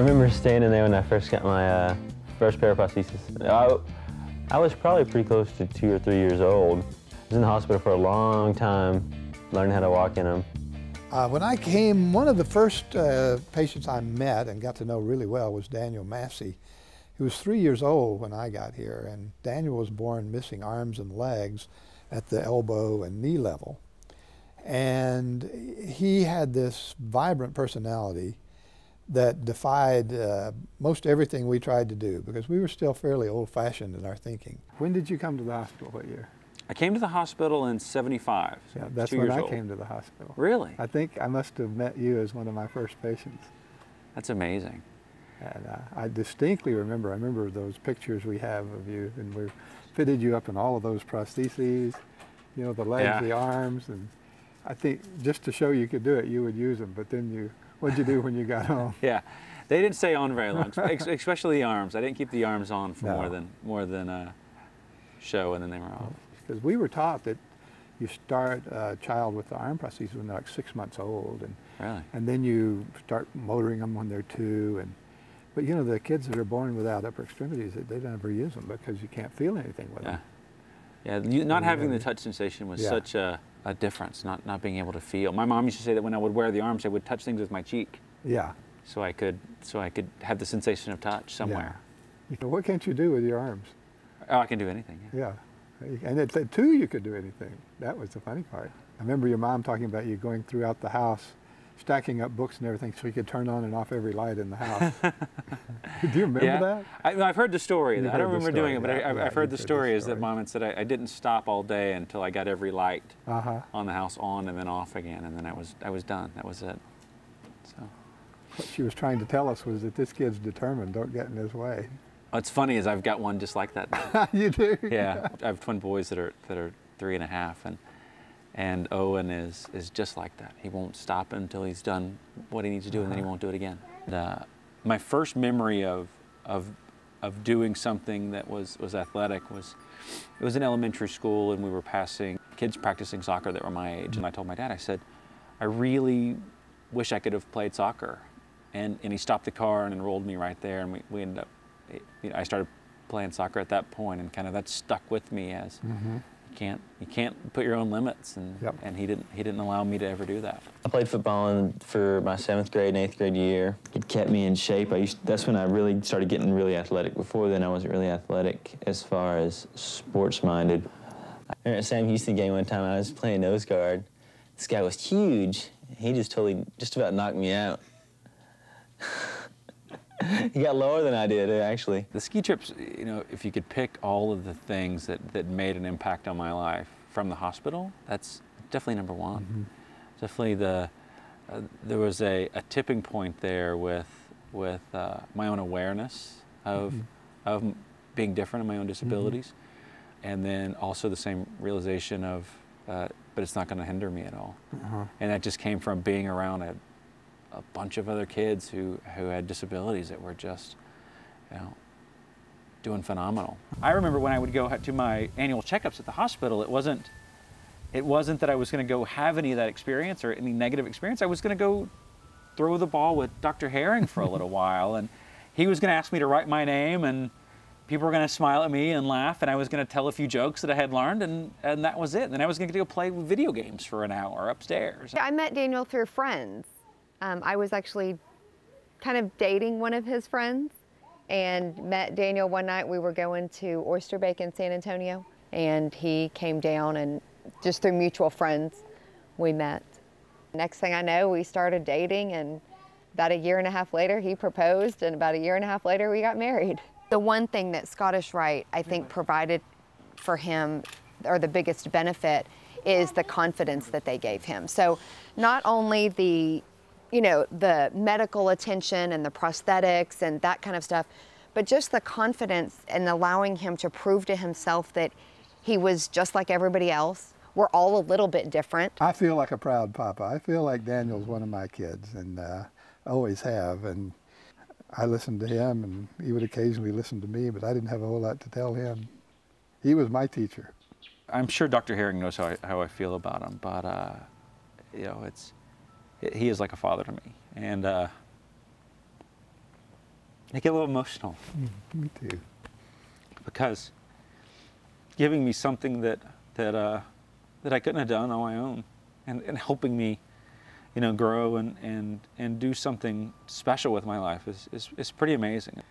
remember standing there when I first got my first pair of prostheses. I was probably pretty close to 2 or 3 years old. I was in the hospital for a long time, learning how to walk in them. When I came, one of the first patients I met and got to know really well was Daniel Massey. He was 3 years old when I got here, and Daniel was born missing arms and legs at the elbow and knee level. And he had this vibrant personality that defied most everything we tried to do, because we were still fairly old-fashioned in our thinking. When did you come to the hospital? What year? I came to the hospital in '75. So yeah, that's when I came to the hospital. Really? I think I must have met you as one of my first patients. That's amazing. And I distinctly remember, those pictures we have of you, and we fitted you up in all of those prostheses, you know, the legs, yeah. the arms, and I think just to show you could do it, you would use them, but then what'd you do when you got home? Yeah, they didn't stay on very long, especially the arms. I didn't keep the arms on for more than a show, and then they were off. Because we were taught that you start a child with the arm prosthesis when they're like 6 months old, and then you start motoring them when they're 2. But you know, the kids that are born without upper extremities, they don't ever use them because you can't feel anything with them. Yeah, not having the touch sensation was such a difference, not being able to feel. My mom used to say that when I would wear the arms, I would touch things with my cheek. Yeah. So I could have the sensation of touch somewhere. Yeah. What can't you do with your arms? Oh, I can do anything. Yeah. And at 2, you could do anything. That was the funny part. I remember your mom talking about you going throughout the house, stacking up books and everything so you could turn on and off every light in the house. Do you remember that? I've heard the story. I don't remember doing it, but I've heard the story is that Mom had said I didn't stop all day until I got every light on the house on and then off again, and then I was done. That was it. So. What she was trying to tell us was that this kid's determined, don't get in his way. What's funny is I've got one just like that now. You do? Yeah, I have twin boys that are 3.5, and Owen is just like that. He won't stop until he's done what he needs to do, and then he won't do it again. My first memory of doing something that was athletic was, it was in elementary school, and we were passing kids practicing soccer that were my age, and I told my dad, I said, I really wish I could have played soccer, and he stopped the car and enrolled me right there, and we ended up. I started playing soccer at that point, and kind of that stuck with me as you can't put your own limits, and he didn't allow me to ever do that. I played football for my 7th grade and 8th grade year. It kept me in shape. That's when I really started getting really athletic. Before then, I wasn't really athletic as far as sports-minded. I remember at a Sam Houston game one time, I was playing nose guard. This guy was huge. He just about knocked me out. He got lower than I did, actually. The ski trips, you know, if you could pick all of the things that made an impact on my life from the hospital, that's definitely number one. Definitely there was a tipping point there with my own awareness of being different and my own disabilities, and then also the same realization of, but it's not going to hinder me at all. And that just came from being around a bunch of other kids who had disabilities that were just, you know, doing phenomenal. I remember when I would go to my annual checkups at the hospital, it wasn't that I was going to go have any of that experience or any negative experience. I was going to go throw the ball with Dr. Herring for a little while, and he was going to ask me to write my name, and people were going to smile at me and laugh, and I was going to tell a few jokes that I had learned, and that was it. And then I was going to go play video games for an hour upstairs. I met Daniel through friends. I was actually kind of dating one of his friends and met Daniel one night. We were going to Oyster Bake in San Antonio, and he came down, and just through mutual friends we met. Next thing I know, we started dating, and about 1.5 years later he proposed, and about 1.5 years later we got married. The one thing that Scottish Rite, I think, provided for him, or the biggest benefit, is the confidence that they gave him. So not only the medical attention and the prosthetics and that kind of stuff, but just the confidence and allowing him to prove to himself that he was just like everybody else. We're all a little bit different. I feel like a proud papa. I feel like Daniel's one of my kids, and always have. And I listened to him, and he would occasionally listen to me, but I didn't have a whole lot to tell him. He was my teacher. I'm sure Dr. Herring knows how I feel about him, but you know, he is like a father to me, and I get a little emotional Me too. because giving me something that I couldn't have done on my own, and helping me, grow and do something special with my life is pretty amazing.